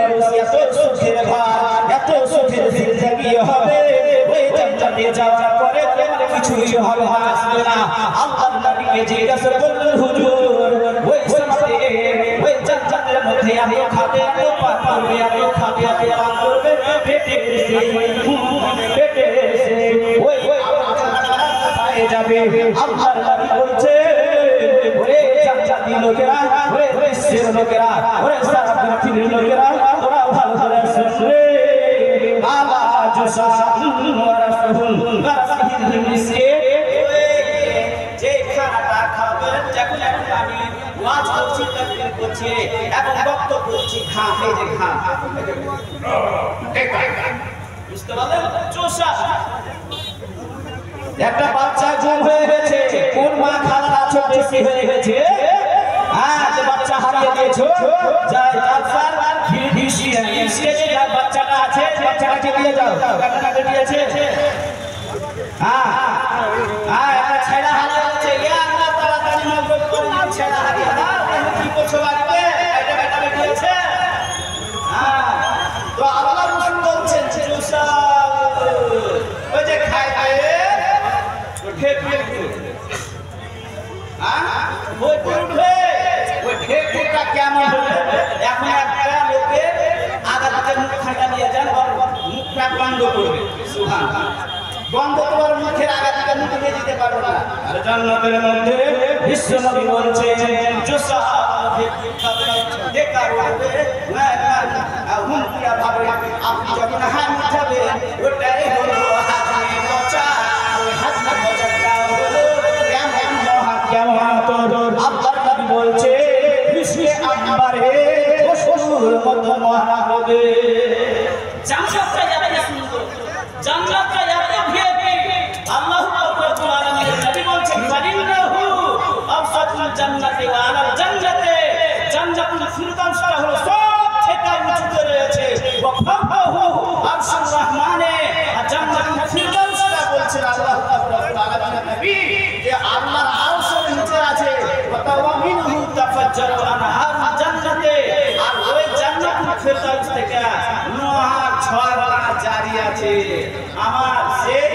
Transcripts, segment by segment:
ফেরদৌসি এত সুখের ঘর এত সুখের জিন্দেগি হবে ওই জান্নাতে যাওয়ার পরে তোমার কিছুই হবে না আল্লাহর নবীকে জিজ্ঞাসা করলেন হুজুর ওই জান্নাতে ওই জান্নাতের মধ্যে এত খাবে এত পান করবে এত খাবে এত পান করবে পেটে পেটে ওই পায়ে যাবে আল্লাহর নবী বলছে ওরে জান্নাতি লোকেরা ওরে বিশ্বের লোকেরা ওরে সারা পৃথিবীর লোকেরা তোরা ভালো করে শুনলে আলা জুসা ওয়া রাসূল ওয়া রাসূল মিসকে যে খানাটা খাবেন যখন আমি ওয়াজ করছি তাকবীর করছি এবং বক্তব্য করছি খান এই যে খান বুঝতে পারলেন জুসা একটা বাচ্চা জন্ম হয়ে গেছে কোন মা খালার আঁচল বেশি হয়ে গেছে হ্যাঁ যে বাচ্চা হারিয়ে দিয়েছো যাই আফসার স্টেজে যার বাচ্চাটা আছে বাচ্চাটাকে দিয়ে যাও বাচ্চাটাকে দিয়েছে হ্যাঁ হ্যাঁ একটা ছেড়া হারিয়ে গেছে ইয়া আল্লাহ তাড়াতাড়ি মাগফিরাত করে দিন ছেড়া হারিয়ে দাও কি করছো বাড়িতে এটা বেটা দিয়েছে হ্যাঁ তো আল্লাহ রাসূল বলছেন যে জুসা ওই যে খায় কেমন এখন একটা লোকের আগাতে মুখ খাটা নিয়ে যান মুখটা বন্ধ করবে বন্ধ করার মুখের আগাতে মুখ দিয়ে দিতে পারবে না আর জান্নাতের মধ্যে বিশ্বনবী বলছেন জোসা দেখা করবে না হুমকিয়া ভাবে আপনি যখন হাত উঠাবেন ওটাই হলো হাজমে মচা হাজমে মচাটা হলো কেমন তোর আল্লাহর নবী বলছে বিশ্বে আকবারে পশুর মতো মহা হবে জান্নাতটা যাবে সুন্দর জান্নাতটা যাবে ভিআইপি আল্লাহু রাব্বুল আলামিন নবী বলছেন ফারিন্নাহু আফসাতুল জান্নাতি ওয়া আলাল জান্নাতে জান্নাতুল ফিরদাউসটা হলো সব থেকে উঁচুতে রয়েছে ওয়া ফাওকাহু আরশুর রহমানে আর জান্নাতুল ফিরদাউসটা বলছেন আল্লাহু রাব্বুল আলামিন নবী যে আল্লাহর আরশের নিচে আছে ওয়া তাওয়ামিনহু তাফাজ্জারু আনহার জান্নাতে আর ওই জান্নাতুল ফিরদাউস থেকে নহর ঝর্ণা জারি আছে আমার সেই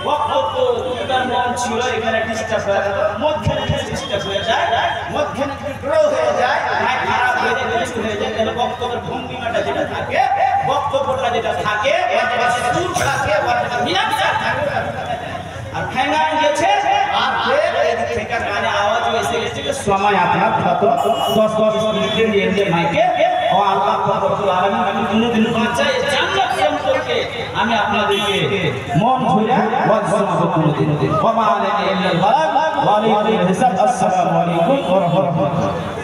বক্তব্য দুটার মন ছিল এখানে ডিস্টার্ব হয়ে গেল মধ্যখানে ডিস্টার্ব হয়ে যায় মধ্যখানে ড্র হয়ে যায় মাইক খারাপ হয়ে যায় কিছু হয়ে যায় তাহলে বক্তব্যের ভঙ্গিমাটা যেটা থাকে বক্তব্যটা যেটা থাকে ওটা দূর থাকে ওটা মিলামিশা থাকে আর ঠেঙ্গা গেছে আর ফের এদিক থেকে গানে আওয়াজ এসে গেছে সময় আপনার কত 10 মিনিট নিয়ে মাইকে ও আল্লাহ রাব্বুল আলামিন আমি কোনদিন বাঁচাই জান্নাত সম্পর্কে আমি আপনাদেরকে মন ধরে ওয়াজ শোনাবো কোনদিন ওয়া মা আলাইনা ইল্লাল বালাগ ওয়া আলাইকুম আসসালামু আলাইকুম ওয়া রাহমাতুল্লাহ